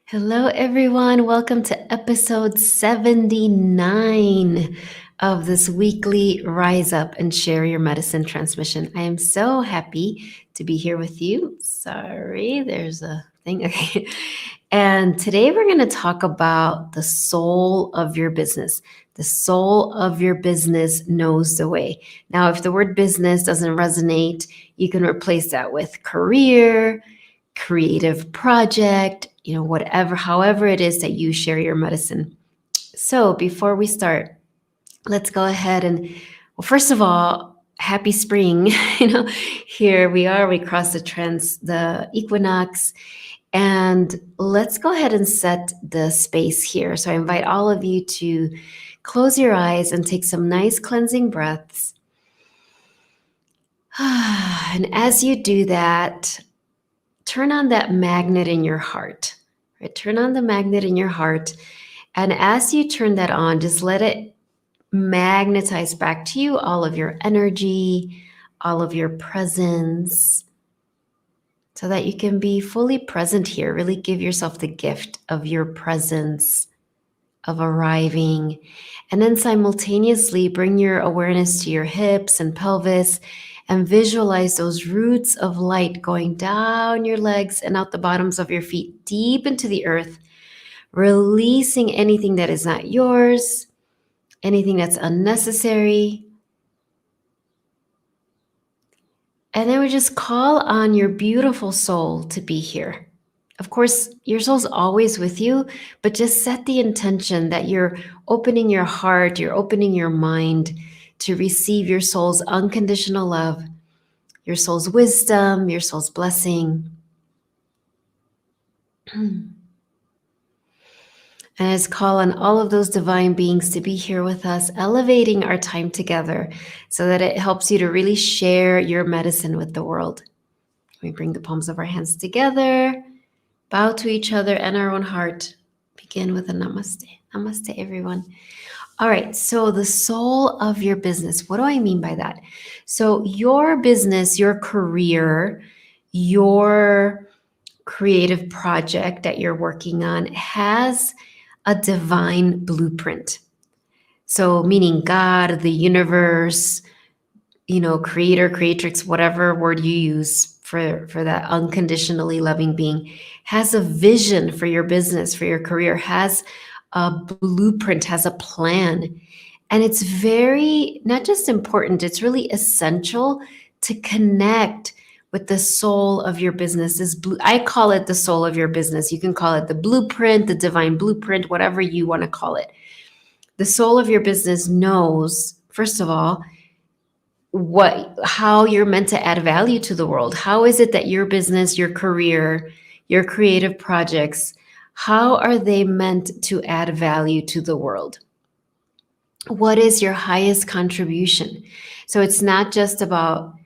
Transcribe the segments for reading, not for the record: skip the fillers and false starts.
Hello, everyone. Welcome to episode 79 of this weekly Rise Up and Share Your Medicine transmission. I am so happy to be here with you. Sorry, there's a thing. Okay. And today we're going to talk about the soul of your business. The soul of your business knows the way. Now, if the word business doesn't resonate, you can replace that with career, creative project, whatever, however it is that you share your medicine. So before we start, let's go ahead and, well, first of all, happy spring. Here we are, we cross the equinox, and let's go ahead and set the space here. So I invite all of you to close your eyes and take some nice cleansing breaths. And as you do that, turn on that magnet in your heart, right? Turn on the magnet in your heart. And as you turn that on, just let it magnetize back to you all of your energy, all of your presence, so that you can be fully present here. Really give yourself the gift of your presence, of arriving. And then simultaneously bring your awareness to your hips and pelvis and visualize those roots of light going down your legs and out the bottoms of your feet, deep into the earth, releasing anything that is not yours, anything that's unnecessary. And then we just call on your beautiful soul to be here. Of course, your soul's always with you, but just set the intention that you're opening your heart, you're opening your mind to receive your soul's unconditional love, your soul's wisdom, your soul's blessing. And I just call on all of those divine beings to be here with us, elevating our time together so that it helps you to really share your medicine with the world. We bring the palms of our hands together, bow to each other and our own heart. Begin with a namaste. Namaste, everyone. All right, so the soul of your business. What do I mean by that? So your business, your career, your creative project that you're working on has a divine blueprint. So meaning God, the universe, creator, creatrix, whatever word you use for that unconditionally loving being, has a vision for your business, for your career, has a blueprint, has a plan. And it's very, not just important, it's really essential to connect with the soul of your business. I call it the soul of your business. You can call it the blueprint, the divine blueprint, whatever you want to call it. The soul of your business knows, first of all, how you're meant to add value to the world. How is it that your business, your career, your creative projects, how are they meant to add value to the world? What is your highest contribution? So it's not just about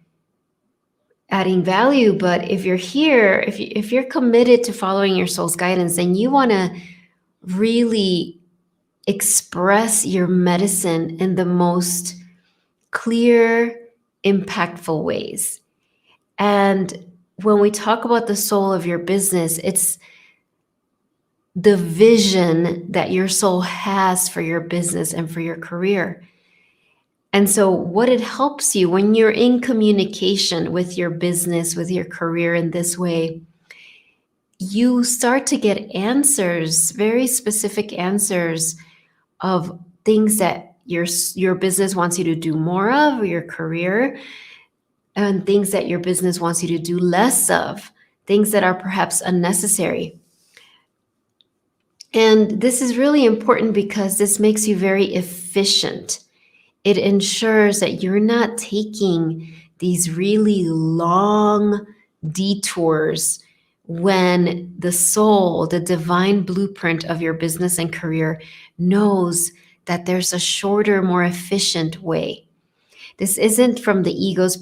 adding value, but if you're here, if you're committed to following your soul's guidance, then you want to really express your medicine in the most clear, impactful ways. And when we talk about the soul of your business, it's the vision that your soul has for your business and for your career. And so what it helps you when you're in communication with your business, with your career in this way, you start to get answers, very specific answers of things that your business wants you to do more of, or your career, and things that your business wants you to do less of, things that are perhaps unnecessary. And this is really important because this makes you very efficient. It ensures that you're not taking these really long detours when the soul, the divine blueprint of your business and career, knows that there's a shorter, more efficient way. This isn't from the ego's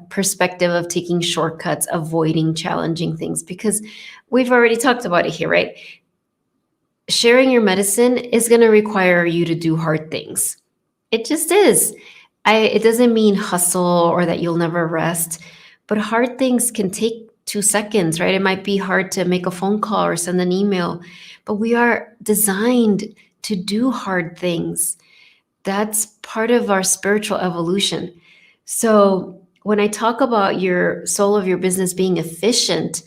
perspective of taking shortcuts, avoiding challenging things, because we've already talked about it here, right? Sharing your medicine is going to require you to do hard things. It just is. It doesn't mean hustle or that you'll never rest, but hard things can take 2 seconds, right? It might be hard to make a phone call or send an email, but we are designed to do hard things. That's part of our spiritual evolution. So when I talk about your soul of your business being efficient,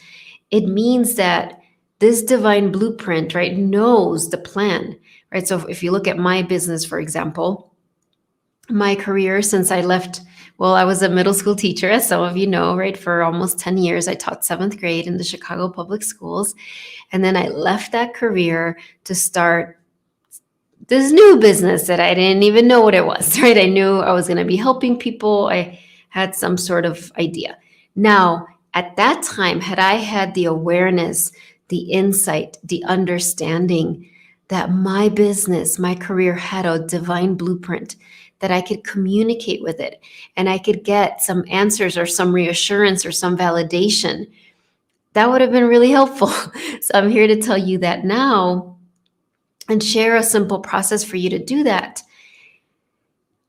it means that this divine blueprint, right, knows the plan, right? So if you look at my business, for example, my career since I left, well, I was a middle school teacher, as some of you know, right? For almost 10 years, I taught seventh grade in the Chicago public schools. And then I left that career to start this new business that I didn't even know what it was, right? I knew I was going to be helping people. I had some sort of idea. Now, at that time, had I had the awareness, the insight, the understanding that my business, my career had a divine blueprint, that I could communicate with it and I could get some answers or some reassurance or some validation, that would have been really helpful. So I'm here to tell you that now and share a simple process for you to do that.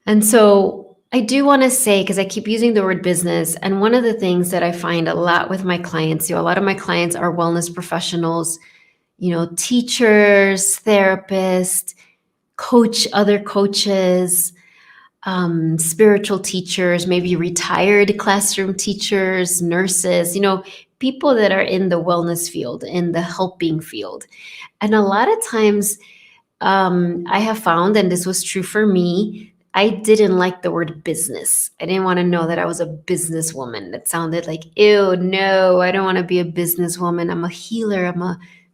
And so I do want to say, because I keep using the word business, and one of the things that I find a lot with my clients, a lot of my clients are wellness professionals, teachers, therapists, other coaches, spiritual teachers, maybe retired classroom teachers, nurses, people that are in the wellness field, in the helping field. And a lot of times I have found, and this was true for me, I didn't like the word business. I didn't want to know that I was a businesswoman. That sounded like, ew, no, I don't want to be a businesswoman. I'm a healer.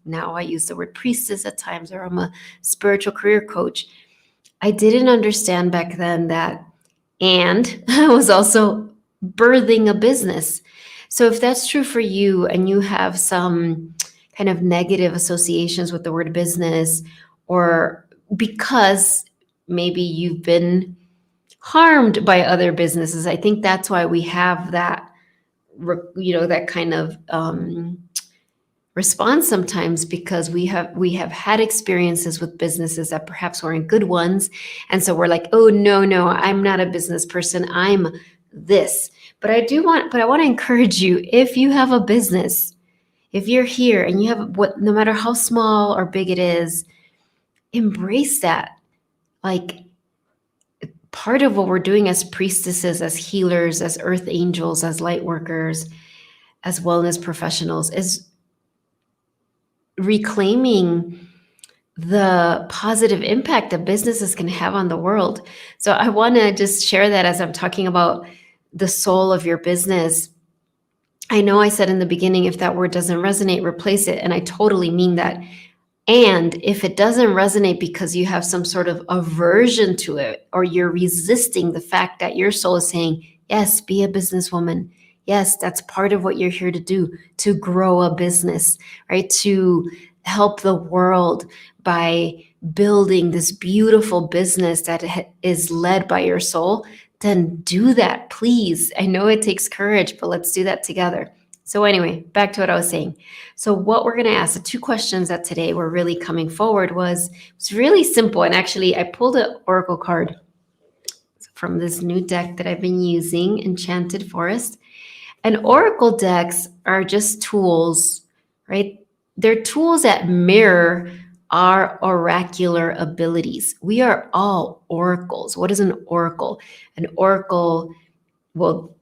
Now I use the word priestess at times, or I'm a spiritual career coach. I didn't understand back then that, and I was also birthing a business. So if that's true for you and you have some kind of negative associations with the word business, or because maybe you've been harmed by other businesses, I think that's why we have that, that kind of response sometimes, because we have had experiences with businesses that perhaps weren't good ones, and so we're like, oh no, I'm not a business person, I'm this. But I want to encourage you, if you have a business, if you're here and you have no matter how small or big it is, embrace that. Like, part of what we're doing as priestesses, as healers, as earth angels, as light workers, as wellness professionals is reclaiming the positive impact that businesses can have on the world. So I want to just share that as I'm talking about the soul of your business. I know I said in the beginning, if that word doesn't resonate, replace it. And I totally mean that. And if it doesn't resonate because you have some sort of aversion to it, or you're resisting the fact that your soul is saying, yes, be a businesswoman. Yes, that's part of what you're here to do, to grow a business, right? To help the world by building this beautiful business that is led by your soul, then do that, please. I know it takes courage, but let's do that together. So anyway, back to what I was saying. So what we're going to ask, the 2 questions that today were really coming forward was really simple. And actually, I pulled an oracle card from this new deck that I've been using, Enchanted Forest. And oracle decks are just tools, right? They're tools that mirror our oracular abilities. We are all oracles. What is an oracle? An oracle, well,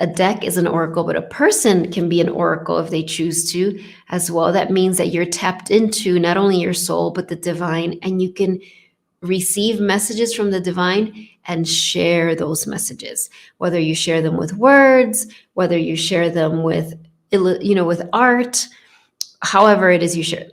a deck is an oracle, but a person can be an oracle if they choose to as well. That means that you're tapped into not only your soul, but the divine, and you can receive messages from the divine and share those messages, whether you share them with words, whether you share them with, with art, however it is you share.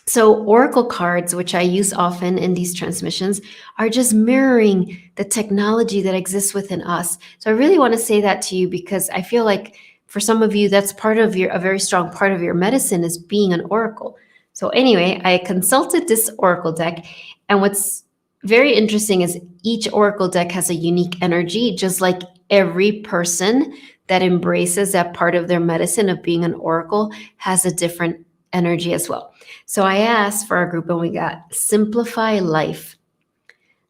So oracle cards, which I use often in these transmissions, are just mirroring the technology that exists within us. So I really want to say that to you, because I feel like for some of you, that's part of a very strong part of your medicine, is being an oracle. So anyway, I consulted this oracle deck, and what's very interesting is each oracle deck has a unique energy, just like every person that embraces that part of their medicine of being an oracle has a different energy as well. So I asked for our group, and we got simplify life.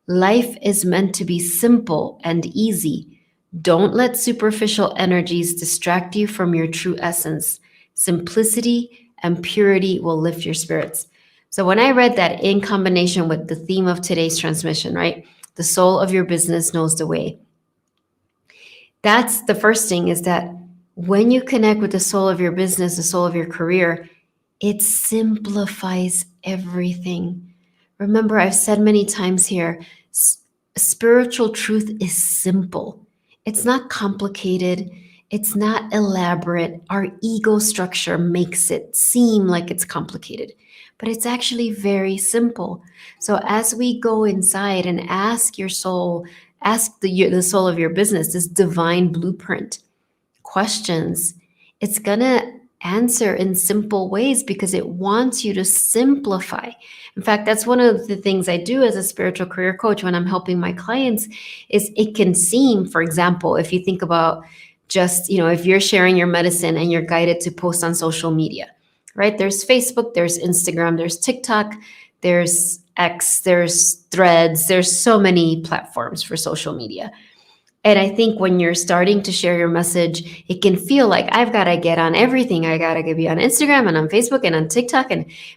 Life is meant to be simple and easy. Don't let superficial energies distract you from your true essence. Simplicity and purity will lift your spirits. So, when I read that in combination with the theme of today's transmission, right? The soul of your business knows the way. That's the first thing, is that when you connect with the soul of your business, the soul of your career, it simplifies everything. Remember, I've said many times here, spiritual truth is simple. It's not complicated. It's not elaborate. Our ego structure makes it seem like it's complicated, but it's actually very simple. So as we go inside and ask your soul, ask the soul of your business, this divine blueprint questions, it's going to answer in simple ways because it wants you to simplify. In fact, that's one of the things I do as a spiritual career coach when I'm helping my clients. Is it can seem, for example, if you think about just, if you're sharing your medicine and you're guided to post on social media, right? There's Facebook, there's Instagram, there's TikTok, there's X, there's Threads, there's so many platforms for social media. And I think when you're starting to share your message, it can feel like I've got to get on everything. I got to be on Instagram and on Facebook and on TikTok.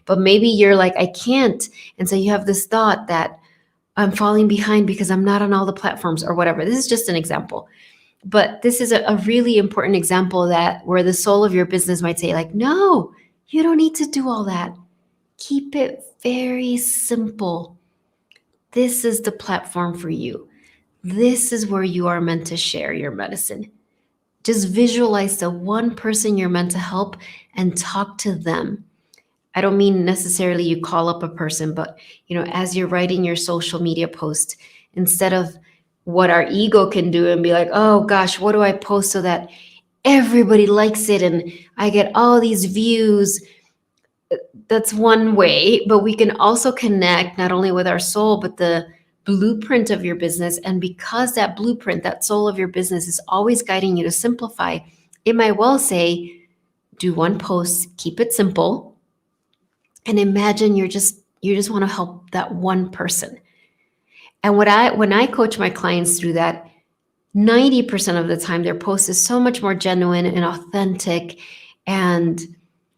But maybe you're like, I can't. And so you have this thought that I'm falling behind because I'm not on all the platforms or whatever. This is just an example. But this is a really important example that where the soul of your business might say, like, no, you don't need to do all that. Keep it very simple. This is the platform for you. This is where you are meant to share your medicine. Just visualize the one person you're meant to help and talk to them. I don't mean necessarily you call up a person, but as you're writing your social media post, instead of what our ego can do and be like, oh gosh, what do I post so that everybody likes it and I get all these views? That's one way, but we can also connect not only with our soul, but the blueprint of your business. And because that blueprint, that soul of your business is always guiding you to simplify, it might well say, do one post, keep it simple, and imagine you just want to help that one person. And when I coach my clients through that, 90% of the time their post is so much more genuine and authentic and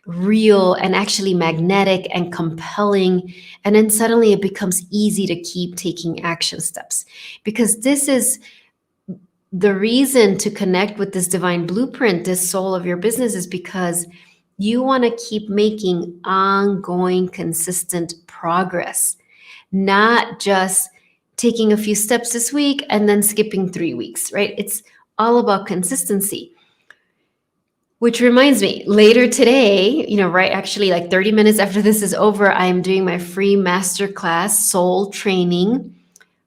real and actually magnetic and compelling. And then suddenly it becomes easy to keep taking action steps, because this is the reason to connect with this divine blueprint, this soul of your business, is because you want to keep making ongoing, consistent progress, not just taking a few steps this week and then skipping 3 weeks, right? It's all about consistency. Which reminds me, later today, right, actually like 30 minutes after this is over, I am doing my free masterclass soul training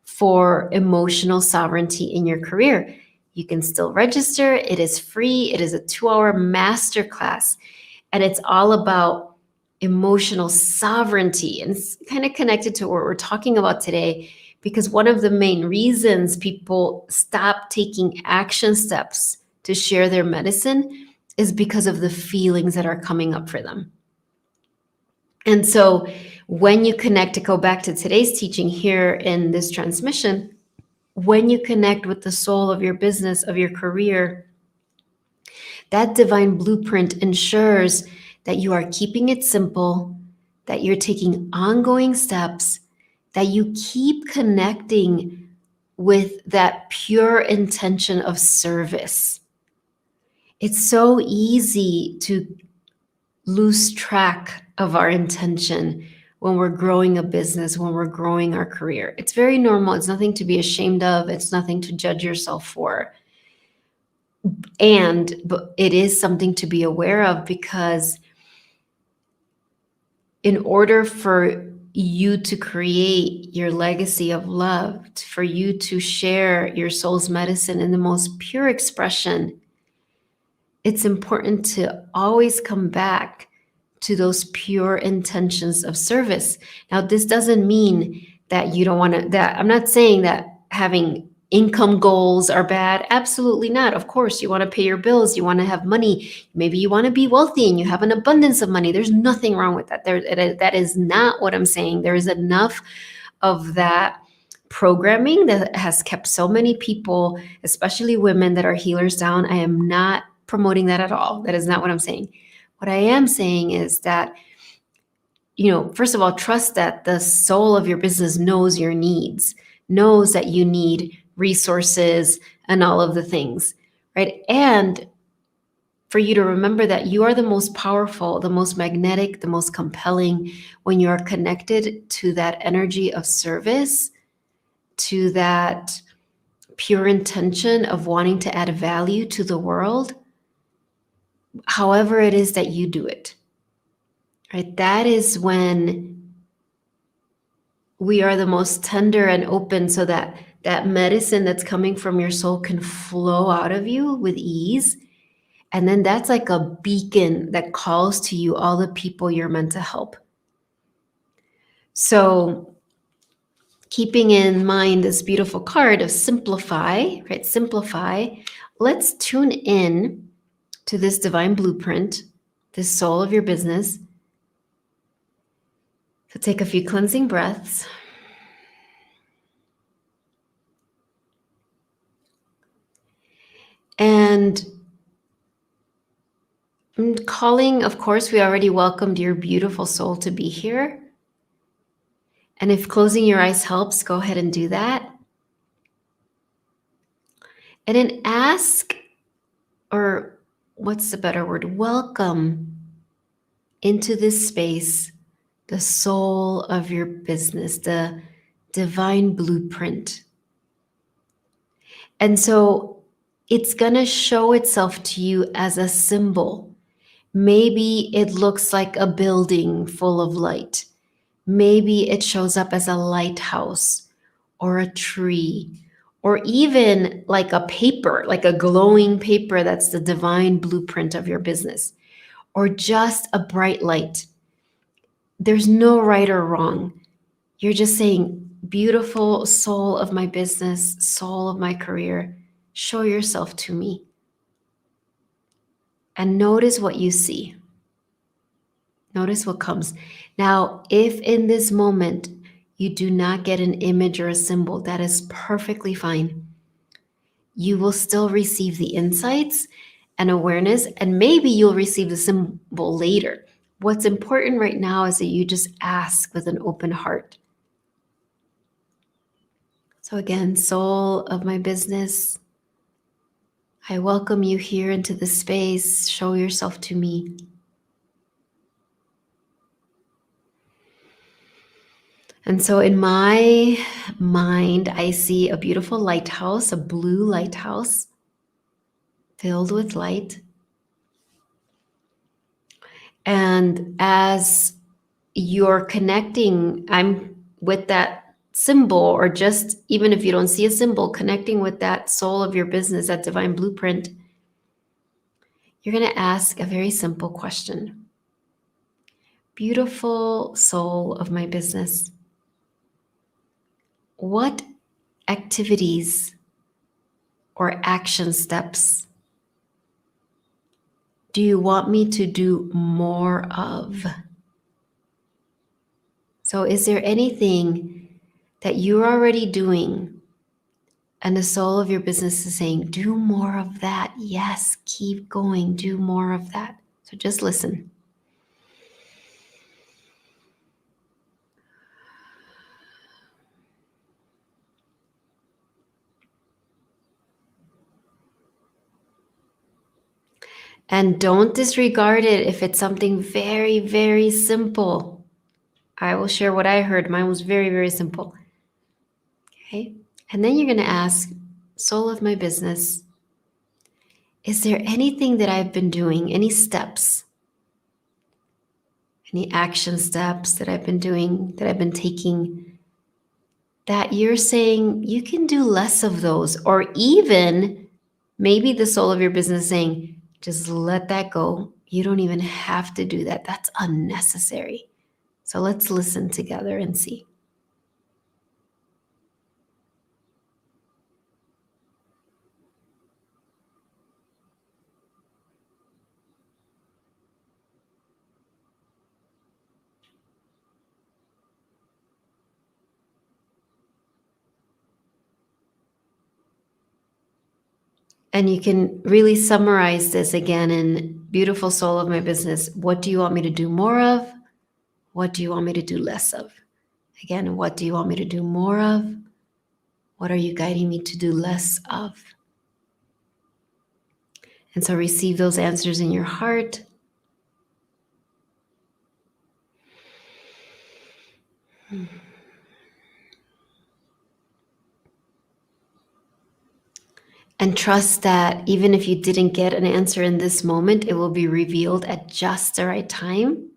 for emotional sovereignty in your career. You can still register. It is free. It is a 2-hour masterclass, and it's all about emotional sovereignty. And it's kind of connected to what we're talking about today, because one of the main reasons people stop taking action steps to share their medicine is because of the feelings that are coming up for them. And so when you connect, to go back to today's teaching here in this transmission, when you connect with the soul of your business, of your career, that divine blueprint ensures that you are keeping it simple, that you're taking ongoing steps, that you keep connecting with that pure intention of service. It's so easy to lose track of our intention when we're growing a business, when we're growing our career. It's very normal. It's nothing to be ashamed of. It's nothing to judge yourself for. But it is something to be aware of, because in order for you to create your legacy of love, for you to share your soul's medicine in the most pure expression, it's important to always come back to those pure intentions of service. Now, this doesn't mean that you don't want to, I'm not saying that having income goals are bad. Absolutely not. Of course, you want to pay your bills. You want to have money. Maybe you want to be wealthy and you have an abundance of money. There's nothing wrong with that. That is not what I'm saying. There is enough of that programming that has kept so many people, especially women that are healers, down. I am not promoting that at all. That is not what I'm saying. What I am saying is that, first of all, trust that the soul of your business knows your needs, knows that you need resources and all of the things, right? And for you to remember that you are the most powerful, the most magnetic, the most compelling when you are connected to that energy of service, to that pure intention of wanting to add value to the world, however it is that you do it, right? That is when we are the most tender and open, so that that medicine that's coming from your soul can flow out of you with ease. And then that's like a beacon that calls to you all the people you're meant to help. So keeping in mind this beautiful card of simplify, right? Simplify. Let's tune in to this divine blueprint, this soul of your business. So take a few cleansing breaths. And I'm calling, of course, we already welcomed your beautiful soul to be here. And if closing your eyes helps, go ahead and do that. And then ask, or what's the better word? Welcome into this space the soul of your business, the divine blueprint. And so it's going to show itself to you as a symbol. Maybe it looks like a building full of light. Maybe it shows up as a lighthouse or a tree, or even like a paper, like a glowing paper that's the divine blueprint of your business, or just a bright light. There's no right or wrong. You're just saying, beautiful soul of my business, soul of my career, show yourself to me. And notice what you see. Notice what comes. Now, if in this moment you do not get an image or a symbol, that is perfectly fine. You will still receive the insights and awareness, and maybe you'll receive the symbol later. What's important right now is that you just ask with an open heart. So again, soul of my business, I welcome you here into the space. Show yourself to me. And so in my mind, I see a beautiful lighthouse, a blue lighthouse filled with light. And as you're connecting, I'm with that symbol, or just even if you don't see a symbol, connecting with that soul of your business, that divine blueprint, you're going to ask a very simple question. Beautiful soul of my business, what activities or action steps do you want me to do more of? So is there anything that you're already doing and the soul of your business is saying, do more of that? Yes, keep going, do more of that. So just listen. And don't disregard it if it's something very, very simple. I will share what I heard. Mine was very, very simple. Okay. And then you're going to ask, soul of my business, is there anything that I've been doing, any steps, any action steps that I've been doing, that I've been taking, that you're saying you can do less of those? Or even maybe the soul of your business saying, just let that go. You don't even have to do that. That's unnecessary. So let's listen together and see. And you can really summarize this again in Beautiful Soul of My Business. What do you want me to do more of? What do you want me to do less of? Again, what do you want me to do more of? What are you guiding me to do less of? And so receive those answers in your heart. And trust that even if you didn't get an answer in this moment, it will be revealed at just the right time.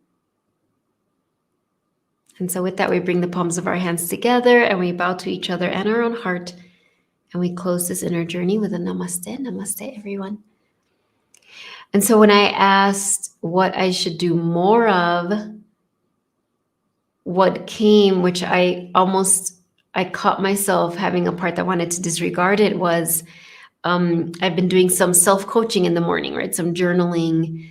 And so with that, we bring the palms of our hands together and we bow to each other and our own heart. And we close this inner journey with a namaste. Namaste, everyone. And so when I asked what I should do more of, what came, which I caught myself having a part that wanted to disregard it, was I've been doing some self-coaching in the morning, right? Some journaling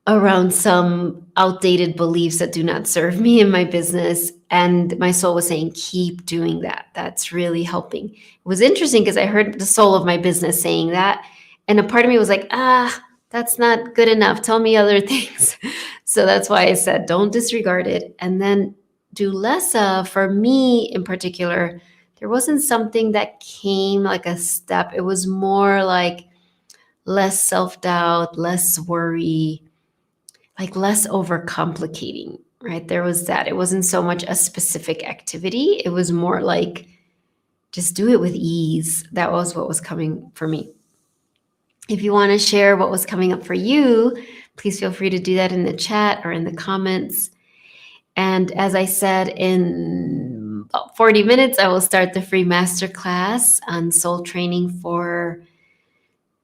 around some outdated beliefs that do not serve me in my business. And my soul was saying, keep doing that. That's really helping. It was interesting because I heard the soul of my business saying that. And a part of me was like, that's not good enough. Tell me other things. So that's why I said, don't disregard it. And then do less of, for me in particular, there wasn't something that came like a step. It was more like less self-doubt, less worry, like less overcomplicating, right? There was that. It wasn't so much a specific activity. It was more like just do it with ease. That was what was coming for me. If you want to share what was coming up for you, please feel free to do that in the chat or in the comments. And as I said, in about 40 minutes, I will start the free masterclass on soul training for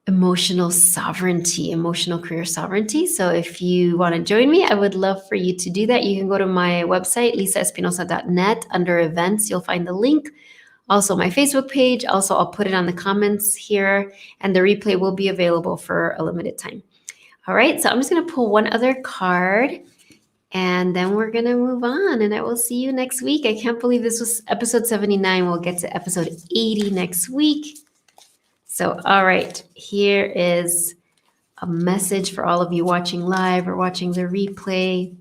emotional sovereignty, emotional career sovereignty. So if you want to join me, I would love for you to do that. You can go to my website, lisaespinosa.net. Under events, you'll find the link. Also my Facebook page. Also, I'll put it on the comments here, and the replay will be available for a limited time. All right, so I'm just going to pull one other card, and then we're going to move on, and I will see you next week. I can't believe this was episode 79. We'll get to episode 80 next week. So, all right, here is a message for all of you watching live or watching the replay.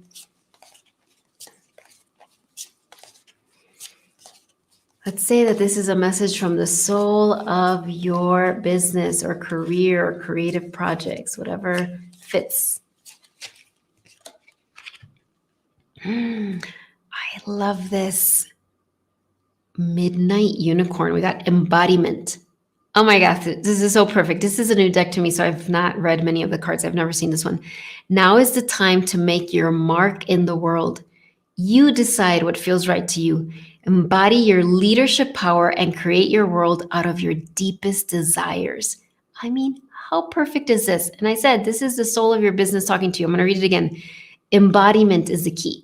Let's say that this is a message from the soul of your business or career or creative projects, whatever fits. I love this. Midnight Unicorn. We got embodiment. Oh my gosh, this is so perfect. This is a new deck to me, so I've not read many of the cards. I've never seen this one. Now is the time to make your mark in the world. You decide what feels right to you. Embody your leadership power and create your world out of your deepest desires. I mean, how perfect is this? And I said, this is the soul of your business talking to you. I'm going to read it again. Embodiment is the key.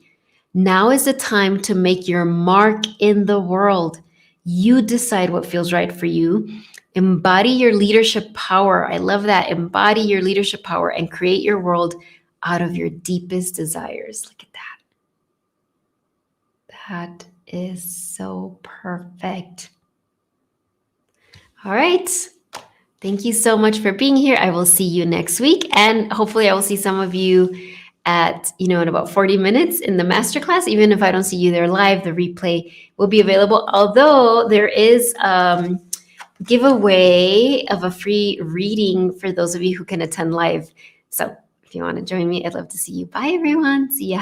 Now is the time to make your mark in the world. You decide what feels right for you. Embody your leadership power. I love that. Embody your leadership power and create your world out of your deepest desires. Look at that. That is so perfect. All right. Thank you so much for being here. I will see you next week. And hopefully I will see some of you at, in about 40 minutes in the masterclass. Even if I don't see you there live, the replay will be available. Although there is giveaway of a free reading for those of you who can attend live. So if you want to join me, I'd love to see you. Bye, everyone. See ya.